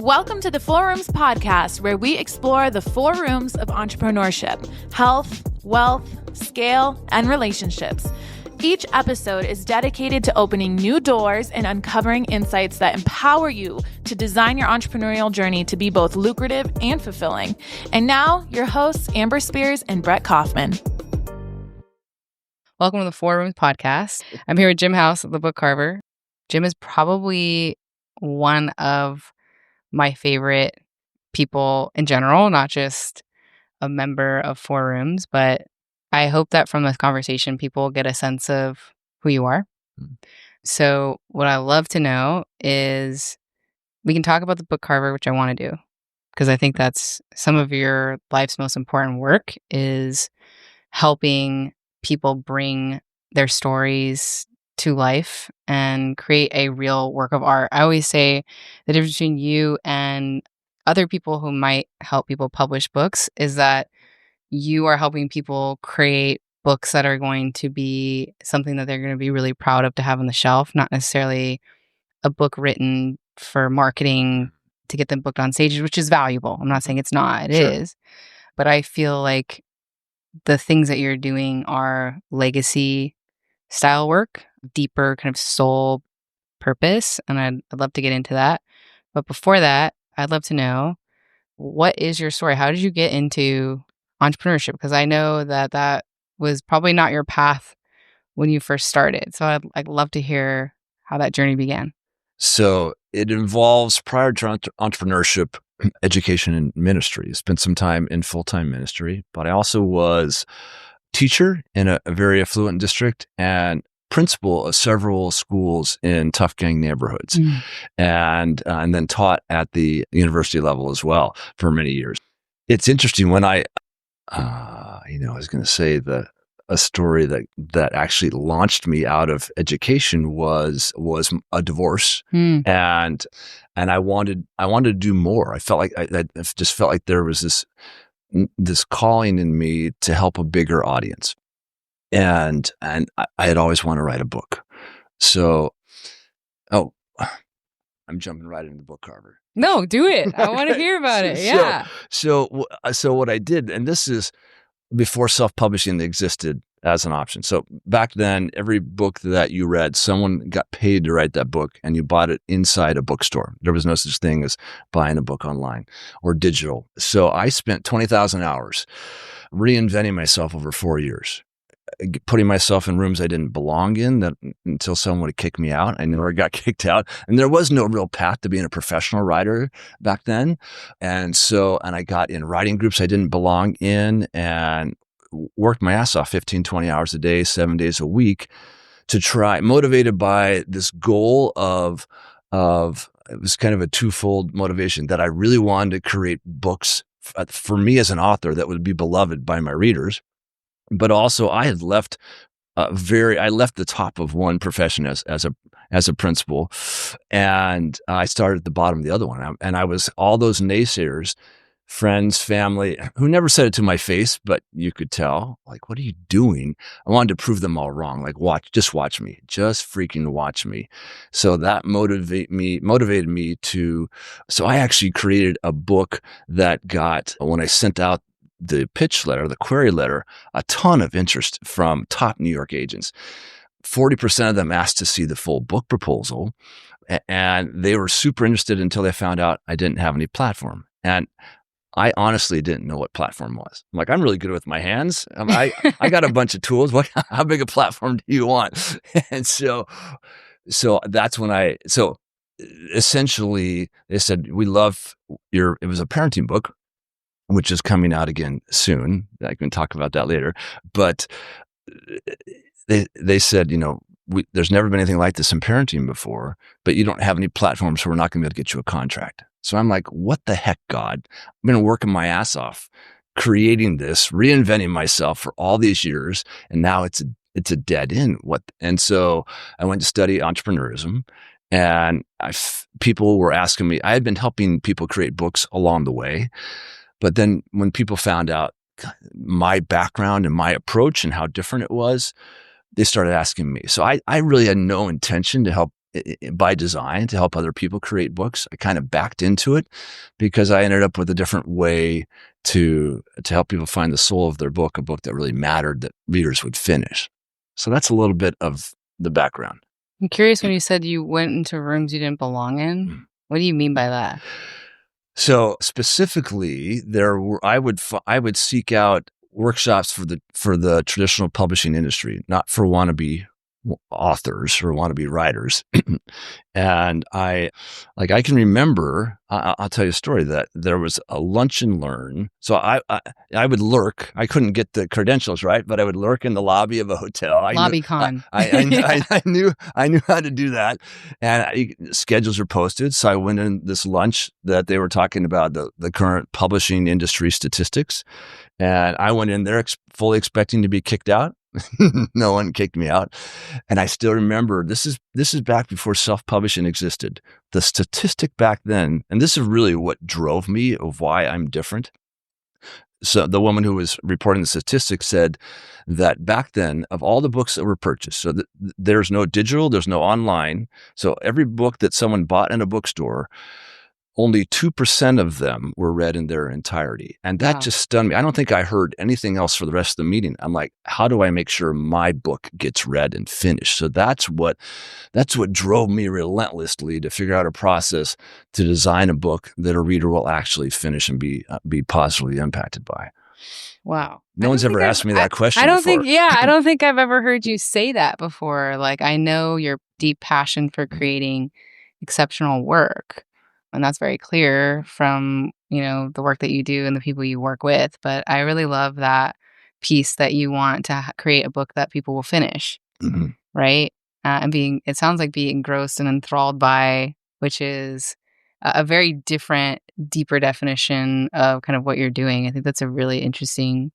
Welcome to the Four Rooms podcast, where we explore the four rooms of entrepreneurship: health, wealth, scale, and relationships. Each episode is dedicated to opening new doors and uncovering insights that empower you to design your entrepreneurial journey to be both lucrative and fulfilling. And now, your hosts, Amber Spears and Brett Kaufman. Welcome to the Four Rooms podcast. I'm here with Jim House of the Book Carver. Jim is probably one of my favorite people in general, not just a member of Four Rooms, but I hope that from this conversation, people get a sense of who you are. So what I love to know is we can talk about the Book Carver, which I want to do, because I think that's some of your life's most important work is helping people bring their stories to life and create a real work of art. I always say the difference between you and other people who might help people publish books is that you are helping people create books that are going to be something that they're going to be really proud of to have on the shelf, not necessarily a book written for marketing to get them booked on stages, which is valuable. I'm not saying it's not, it is. But I feel like the things that you're doing are legacy style work, deeper kind of soul purpose. And I'd love to get into that. But before that, I'd love to know, what is your story? How did you get into entrepreneurship? Because I know that was probably not your path when you first started. So I'd love to hear how that journey began. So it involves, prior to entrepreneurship, education and ministry. I spent some time in full-time ministry, but I also was teacher in a very affluent district and principal of several schools in tough gang neighborhoods, and then taught at the university level as well for many years. It's interesting when I was going to say a story that actually launched me out of education was a divorce, and I wanted to do more. I felt like I just felt like there was this calling in me to help a bigger audience, and I had always wanted to write a book. So, I'm jumping right into the Book Carver. No, do it. I want to hear about it. Yeah. So what I did, and this is before self-publishing existed as an option. So back then, every book that you read, someone got paid to write that book, and you bought it inside a bookstore. There was no such thing as buying a book online or digital. So I spent 20,000 hours reinventing myself over 4 years, putting myself in rooms I didn't belong in until someone would kick me out. I never got kicked out. And there was no real path to being a professional writer back then. And I got in writing groups I didn't belong in and worked my ass off 15, 20 hours a day, 7 days a week to try, motivated by this goal of it was kind of a twofold motivation, that I really wanted to create books for me as an author that would be beloved by my readers. But also I had left the top of one profession as a principal, and I started at the bottom of the other one. And I was all those naysayers, friends, family, who never said it to my face, but you could tell, like, what are you doing? I wanted to prove them all wrong. Like, just watch me, just freaking watch me. So that motivated me so I actually created a book that got, when I sent out the pitch letter, the query letter, a ton of interest from top New York agents. 40% of them asked to see the full book proposal, and they were super interested until they found out I didn't have any platform. And I honestly didn't know what platform was. I'm like, I'm really good with my hands. I got a bunch of tools. How big a platform do you want? And so that's when essentially they said, we love it was a parenting book, which is coming out again soon. I can talk about that later. But they said, there's never been anything like this in parenting before, but you don't have any platform, so we're not going to be able to get you a contract. So I'm like, what the heck, God? I've been working my ass off, creating this, reinventing myself for all these years, and now it's a dead end. And so I went to study entrepreneurism, and people were asking me. I had been helping people create books along the way, but then when people found out my background and my approach and how different it was, they started asking me. So I really had no intention to help by design to help other people create books. I kind of backed into it because I ended up with a different way to help people find the soul of their book, a book that really mattered that readers would finish. So that's a little bit of the background. I'm curious when you said you went into rooms you didn't belong in. What do you mean by that? So specifically, I would seek out workshops for the traditional publishing industry, not for wannabe authors or wannabe writers. And I can remember, I'll tell you a story that there was a lunch and learn. So I would lurk. I couldn't get the credentials right, but I would lurk in the lobby of a hotel. LobbyCon. I knew how to do that. And schedules were posted. So I went in this lunch that they were talking about the current publishing industry statistics. And I went in there fully expecting to be kicked out. No one kicked me out. And I still remember, this is back before self-publishing existed. The statistic back then, and this is really what drove me of why I'm different. So the woman who was reporting the statistics said that back then, of all the books that were purchased, so there's no digital, there's no online. So every book that someone bought in a bookstore, only 2% of them were read in their entirety. And that just stunned me. I don't think I heard anything else for the rest of the meeting. I'm like, how do I make sure my book gets read and finished? So that's what drove me relentlessly to figure out a process to design a book that a reader will actually finish and be positively impacted by. Wow. No one's ever asked me that question I don't before. I don't think I've ever heard you say that before. Like, I know your deep passion for creating exceptional work. And that's very clear from, the work that you do and the people you work with. But I really love that piece that you want to create a book that people will finish, right? And it sounds like being engrossed and enthralled by, which is a very different, deeper definition of kind of what you're doing. I think that's a really interesting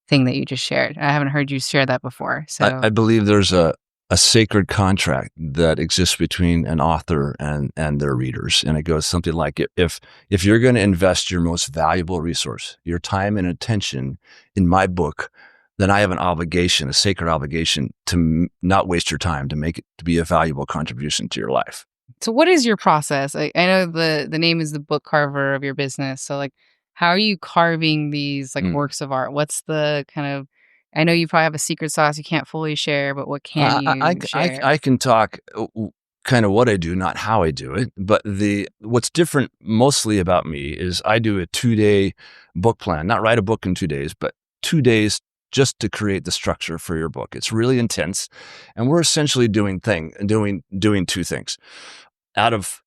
thing that you just shared. I haven't heard you share that before. So I believe there's a sacred contract that exists between an author and their readers. And it goes something like, if you're going to invest your most valuable resource, your time and attention in my book, then I have an obligation, a sacred obligation to not waste your time, to make it to be a valuable contribution to your life. So what is your process? I know the name is the Book Carver of your business. So like, how are you carving these works of art? What's the kind of, I know you probably have a secret sauce you can't fully share, but what can you share? I can talk kind of what I do, not how I do it. But what's different mostly about me is I do a 2-day book plan, not write a book in 2 days, but 2 days just to create the structure for your book. It's really intense. And we're essentially doing two things. Out of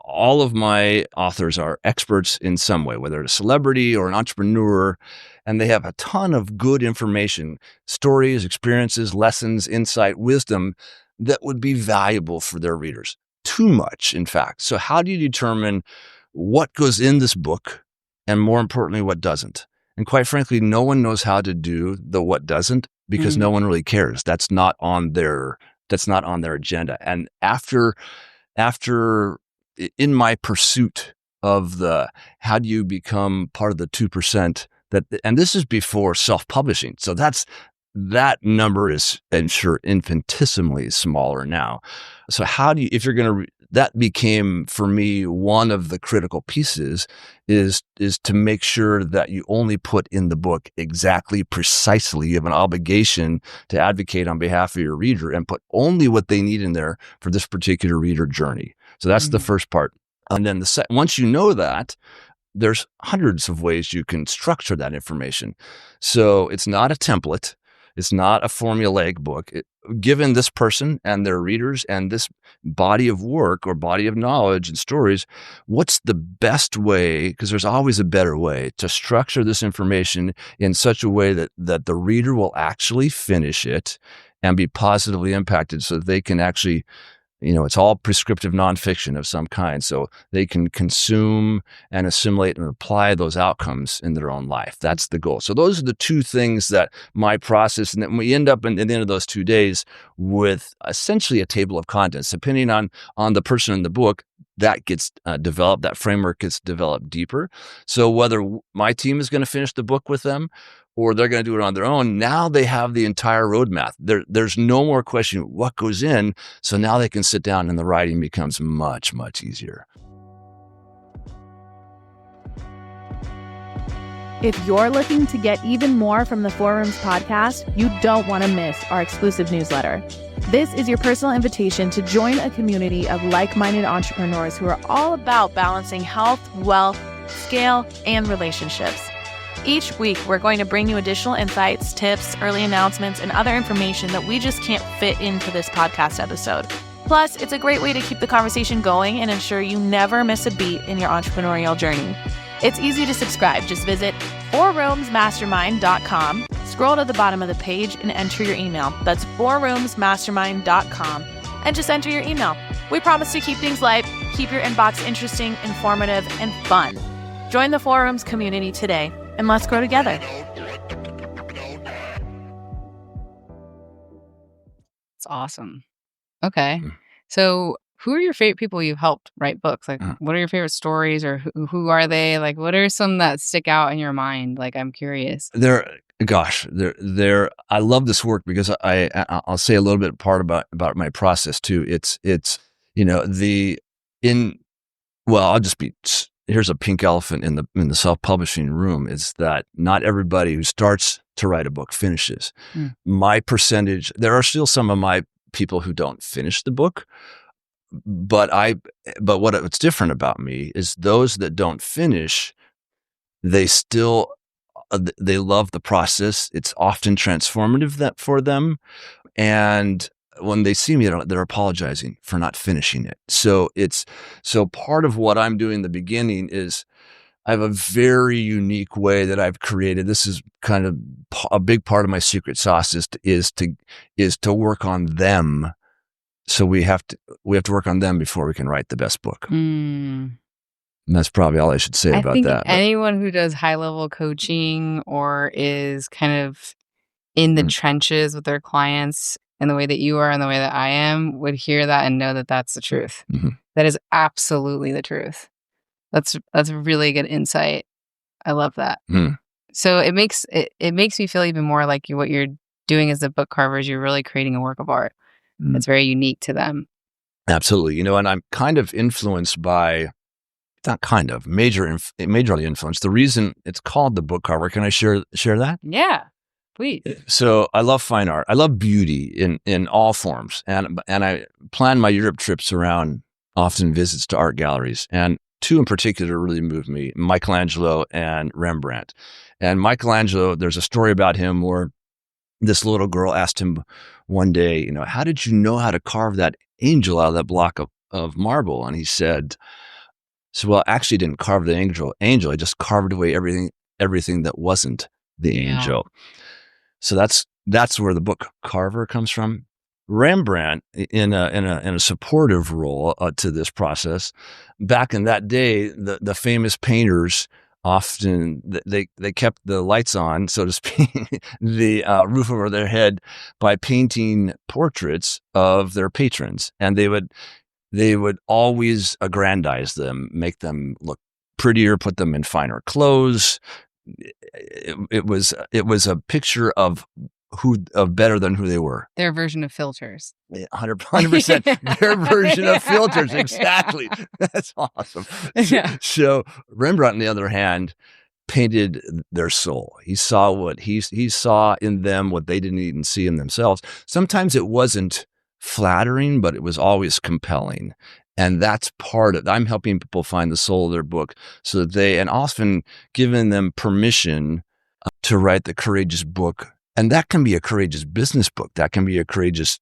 all of my authors are experts in some way, whether it's a celebrity or an entrepreneur, and they have a ton of good information, stories, experiences, lessons, insight, wisdom that would be valuable for their readers. Too much, in fact. So how do you determine what goes in this book and, more importantly, what doesn't? And quite frankly, no one knows how to do the what doesn't because no one really cares. That's not on their agenda. And after in my pursuit of how do you become part of the 2%, and this is before self-publishing. So that number is, I'm sure, infinitesimally smaller now. So that became for me one of the critical pieces is to make sure that you only put in the book exactly, precisely. You have an obligation to advocate on behalf of your reader and put only what they need in there for this particular reader journey. So that's the first part. And then once you know that, there's hundreds of ways you can structure that information. So it's not a template. It's not a formulaic book. Given this person and their readers and this body of work or body of knowledge and stories, what's the best way, because there's always a better way, to structure this information in such a way that the reader will actually finish it and be positively impacted so that they can actually, it's all prescriptive nonfiction of some kind. So they can consume and assimilate and apply those outcomes in their own life. That's the goal. So those are the two things that my process, and then we end up at the end of those 2 days with essentially a table of contents, depending on the person in the book. that gets developed, that framework gets developed deeper. So whether my team is going to finish the book with them or they're going to do it on their own, now they have the entire roadmap. There's no more question what goes in. So now they can sit down and the writing becomes much, much easier. If you're looking to get even more from the Four Rooms podcast, you don't want to miss our exclusive newsletter. This is your personal invitation to join a community of like-minded entrepreneurs who are all about balancing health, wealth, scale, and relationships. Each week, we're going to bring you additional insights, tips, early announcements, and other information that we just can't fit into this podcast episode. Plus, it's a great way to keep the conversation going and ensure you never miss a beat in your entrepreneurial journey. It's easy to subscribe. Just visit fourroomsmastermind.com, scroll to the bottom of the page, and enter your email. That's fourroomsmastermind.com, and just enter your email. We promise to keep things light, keep your inbox interesting, informative, and fun. Join the Four Rooms community today, and let's grow together. It's awesome. Okay. So who are your favorite people you've helped write books? Like, what are your favorite stories, or who are they? Like, what are some that stick out in your mind? Like, I'm curious. I love this work because I'll say a little bit about my process too. Here's a pink elephant in the self-publishing room, is that not everybody who starts to write a book finishes. My percentage, there are still some of my people who don't finish the book. But what's different about me is those that don't finish, they love the process. It's often transformative for them. And when they see me, they're apologizing for not finishing it. So part of what I'm doing in the beginning is I have a very unique way that I've created. This is kind of a big part of my secret sauce is to work on them. So we have to work on them before we can write the best book. And that's probably all I should say about that. Anyone who does high-level coaching or is kind of in the trenches with their clients in the way that you are and the way that I am would hear that and know that that's the truth. That is absolutely the truth. That's really good insight. I love that. So it makes me feel even more like what you're doing as a book carver is you're really creating a work of art. It's very unique to them. Absolutely. And I'm kind of influenced by, not kind of, majorly influenced. The reason it's called the Book Carver, can I share that? Yeah, please. So I love fine art. I love beauty in all forms. And I plan my Europe trips around often visits to art galleries. And two in particular really moved me, Michelangelo and Rembrandt. And Michelangelo, there's a story about him where this little girl asked him one day, how did you know how to carve that angel out of that block of marble? And he said, well, I actually didn't carve the angel. I just carved away everything that wasn't the angel. So that's where the Book Carver comes from. Rembrandt, in a supportive role to this process, back in that day, the famous painters often they kept the lights on, so to speak, the roof over their head by painting portraits of their patrons, and they would always aggrandize them, make them look prettier, put them in finer clothes. It was a picture of better than who they were. Their version of filters. 100%. Their version of filters. Exactly. That's awesome. Yeah. So Rembrandt, on the other hand, painted their soul. He saw what he saw in them, what they didn't even see in themselves. Sometimes it wasn't flattering, but it was always compelling. And that's part of, I'm helping people find the soul of their book so that and often giving them permission to write the courageous book. And that can be a courageous business book. That can be a courageous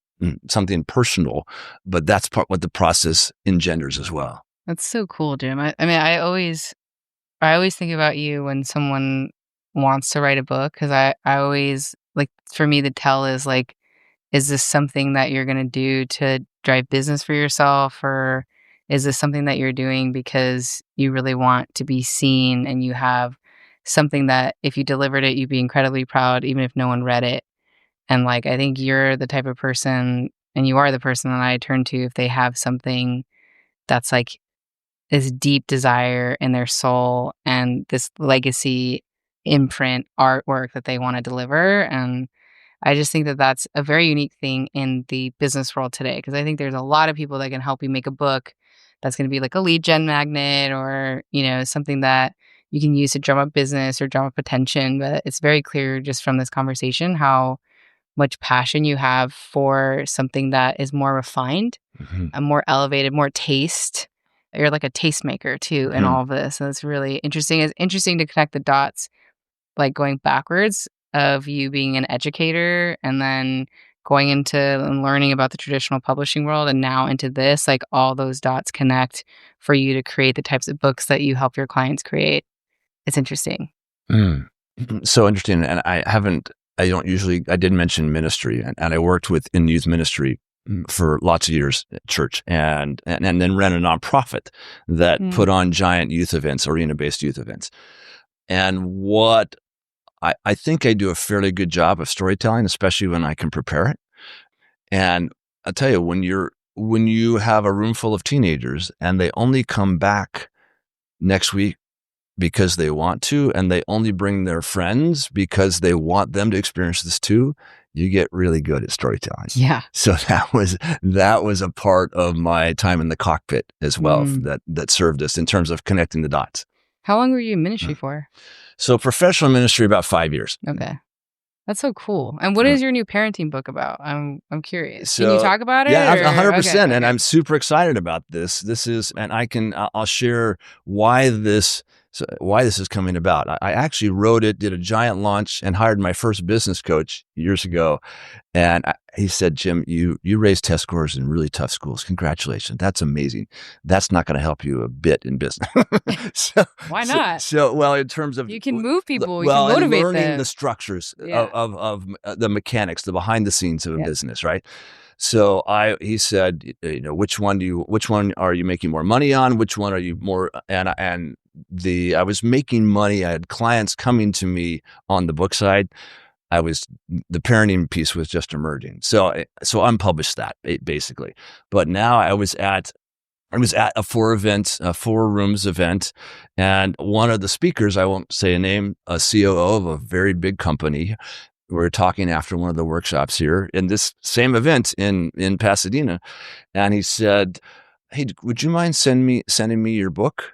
something personal, but that's what the process engenders as well. That's so cool, Jim. I always think about you when someone wants to write a book, because I always, like, for me, the tell is like, is this something that you're going to do to drive business for yourself, or is this something that you're doing because you really want to be seen and you have something that if you delivered it, you'd be incredibly proud, even if no one read it. And like, I think you're the type of person, and you are the person that I turn to if they have something that's like this deep desire in their soul and this legacy imprint artwork that they want to deliver. And I just think that that's a very unique thing in the business world today, because I think there's a lot of people that can help you make a book that's going to be like a lead gen magnet, or, something that you can use to drum up business or drum up attention. But it's very clear just from this conversation how much passion you have for something that is more refined and more elevated, more taste. You're like a tastemaker too in all of this. And it's really interesting. It's interesting to connect the dots, like going backwards of you being an educator and then going into and learning about the traditional publishing world and now into this, like all those dots connect for you to create the types of books that you help your clients create. It's interesting. So interesting. And I did mention ministry, and I worked in youth ministry for lots of years at church, and then ran a nonprofit that put on giant youth events, arena-based youth events. And what I think I do a fairly good job of storytelling, especially when I can prepare it. And I'll tell you, when you have a room full of teenagers and they only come back next week because they want to, and they only bring their friends because they want them to experience this too, you get really good at storytelling. Yeah. So that was a part of my time in the cockpit as well that served us in terms of connecting the dots. How long were you in ministry for? So professional ministry, about 5 years. Okay. That's so cool. And what is your new parenting book about? I'm curious. Can you talk about it? Yeah, 100%. Okay. And I'm super excited about this. I'll share why this is coming about. I actually wrote it, did a giant launch, and hired my first business coach years ago. And he said, Jim, you raise test scores in really tough schools. Congratulations. That's amazing. That's not going to help you a bit in business. Why not? Well, in terms of... You can move people. You can motivate learning them. The structures of the mechanics, the behind the scenes of a business, right? So he said, which one are you making more money on? Which one are you more, I was making money. I had clients coming to me on the book side. The parenting piece was just emerging. So unpublished that basically. But now I was at a 4 rooms event, and one of the speakers, I won't say a name, a COO of a very big company, we were talking after one of the workshops here in this same event in Pasadena. And he said, hey, would you mind sending me your book?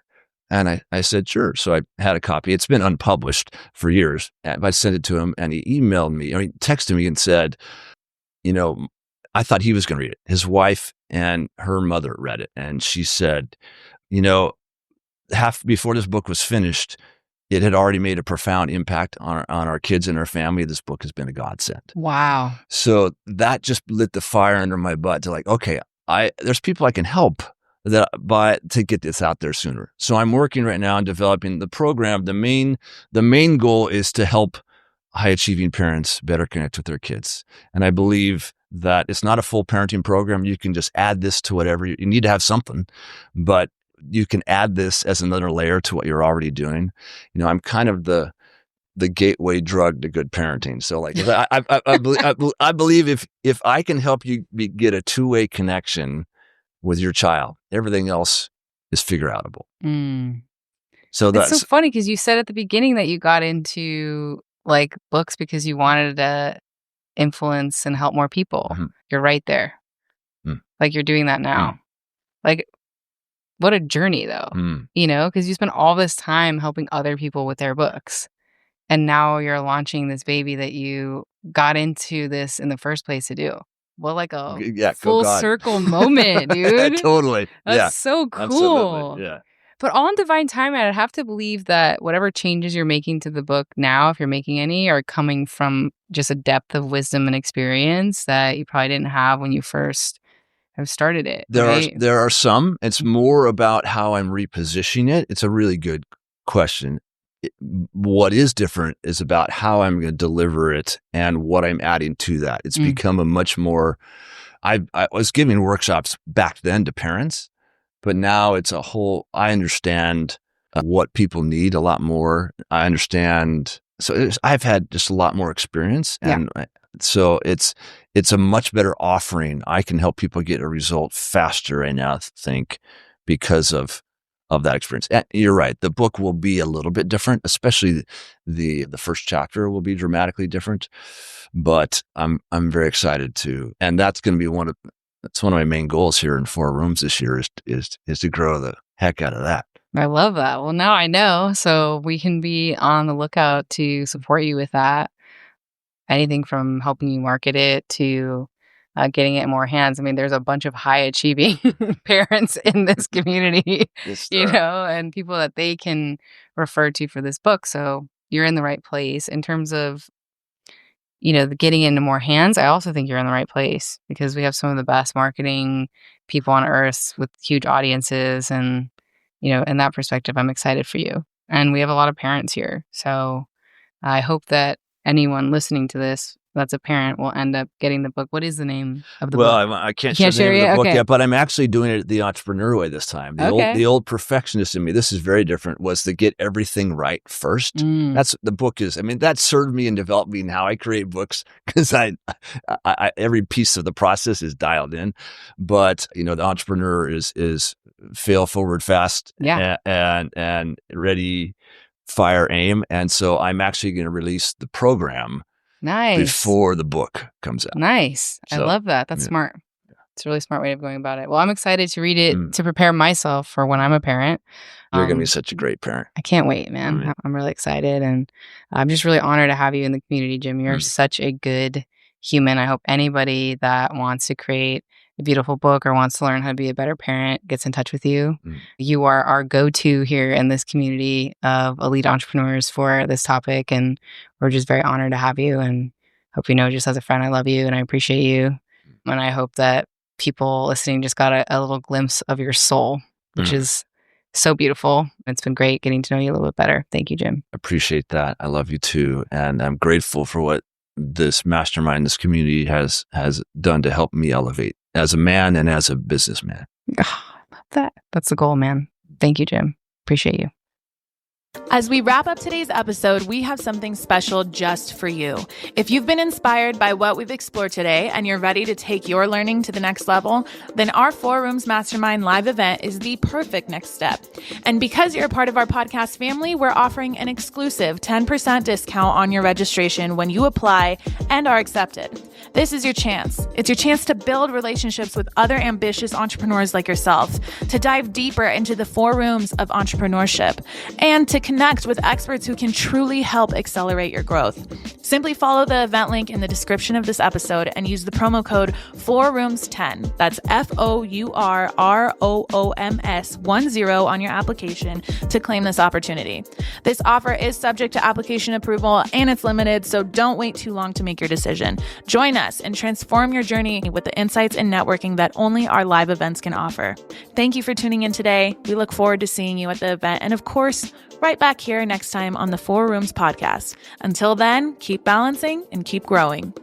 And I said, sure. So I had a copy. It's been unpublished for years. But I sent it to him, and he emailed me, or he texted me and said, I thought he was going to read it. His wife and her mother read it. And she said, before this book was finished, it had already made a profound impact on our kids and our family. This book has been a godsend. Wow. So that just lit the fire under my butt to like, okay, there's people I can help to get this out there sooner. So I'm working right now on developing the program. The main goal is to help high achieving parents better connect with their kids. And I believe that it's not a full parenting program. You can just add this to whatever you need to have something, but you can add this as another layer to what you're already doing. I'm kind of the gateway drug to good parenting. So like, I believe if I can help you get a two-way connection with your child, everything else is figure outable. So that's so funny, because you said at the beginning that you got into like books because you wanted to influence and help more people. You're right there. Like you're doing that now. Like, what a journey though, because you spent all this time helping other people with their books. And now you're launching this baby that you got into this in the first place to do. Well, like a full circle moment, dude. Totally. That's so cool. Absolutely. Yeah. But all in divine time, I'd have to believe that whatever changes you're making to the book now, if you're making any, are coming from just a depth of wisdom and experience that you probably didn't have when you first have started it. There are some. It's more about how I'm repositioning it. It's a really good question. What is different is about how I'm going to deliver it and what I'm adding to that. It's become a much more, I was giving workshops back then to parents, but now it's a whole, I understand what people need a lot more. I understand. So I've had just a lot more experience. And so it's a much better offering. I can help people get a result faster, I now think, because of of that experience. And you're right. The book will be a little bit different, especially the first chapter will be dramatically different. But I'm very excited and that's going to be that's one of my main goals here in 4 Rooms this year is to grow the heck out of that. I love that. Well, now I know, so we can be on the lookout to support you with that. Anything from helping you market it to getting it in more hands. I mean, there's a bunch of high achieving parents in this community, and people that they can refer to for this book. So you're in the right place in terms of, the getting into more hands. I also think you're in the right place because we have some of the best marketing people on earth with huge audiences. And, in that perspective, I'm excited for you. And we have a lot of parents here. So I hope that anyone listening to this that's a parent will end up getting the book. What is the name of the book? Well, I can't share the name of the book yet, but I'm actually doing it the entrepreneur way this time. The old perfectionist in me, this is very different, was to get everything right first. That's the book is. I mean, that served me and developed me in how I create books because I every piece of the process is dialed in. But the entrepreneur is fail forward fast and ready, fire, aim. And so I'm actually going to release the program. Nice. Before the book comes out. Nice. So, I love that. That's smart. It's a really smart way of going about it. Well, I'm excited to read it to prepare myself for when I'm a parent. You're going to be such a great parent. I can't wait, man. I'm really excited. And I'm just really honored to have you in the community, Jim. You're such a good human. I hope anybody that wants to create a beautiful book or wants to learn how to be a better parent gets in touch with you. You are our go-to here in this community of elite entrepreneurs for this topic. And we're just very honored to have you and hope just as a friend, I love you and I appreciate you. And I hope that people listening just got a little glimpse of your soul, which is so beautiful. It's been great getting to know you a little bit better. Thank you, Jim. Appreciate that. I love you too. And I'm grateful for what this mastermind, this community has done to help me elevate as a man and as a businessman. Oh, I love that. That's the goal, man. Thank you, Jim. Appreciate you. As we wrap up today's episode, we have something special just for you. If you've been inspired by what we've explored today and you're ready to take your learning to the next level, then our 4 Rooms Mastermind live event is the perfect next step. And because you're a part of our podcast family, we're offering an exclusive 10% discount on your registration when you apply and are accepted. This is your chance. It's your chance to build relationships with other ambitious entrepreneurs like yourself, to dive deeper into the 4 rooms of entrepreneurship, and to connect with experts who can truly help accelerate your growth. Simply follow the event link in the description of this episode and use the promo code 4rooms10. That's FOURROOMS10 on your application to claim this opportunity. This offer is subject to application approval and it's limited, so don't wait too long to make your decision. Join us and transform your journey with the insights and networking that only our live events can offer. Thank you for tuning in today. We look forward to seeing you at the event and, of course, right back here next time on the 4 Rooms podcast. Until then, keep balancing and keep growing.